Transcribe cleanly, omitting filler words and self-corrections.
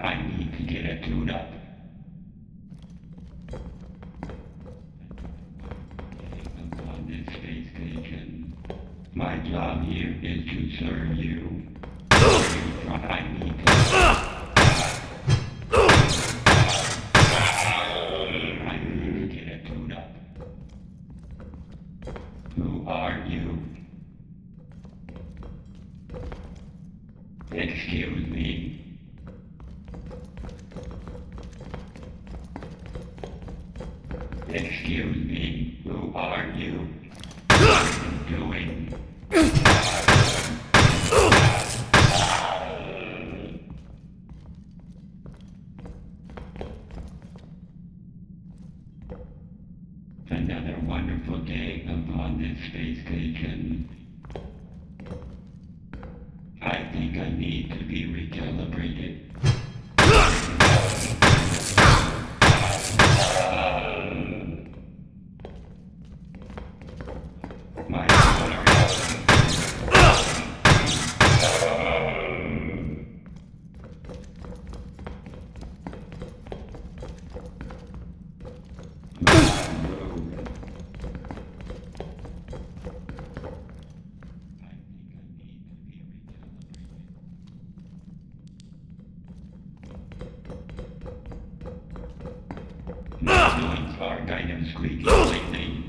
I need to get a tune-up. On this space station. My job here is to serve you. I need to... I need to get a tune-up. Who are you? Excuse me. Excuse me, who are you? What are you doing? Another wonderful day upon this space station. I think I need to be recalibrated. My joints are kind of squeaky lately.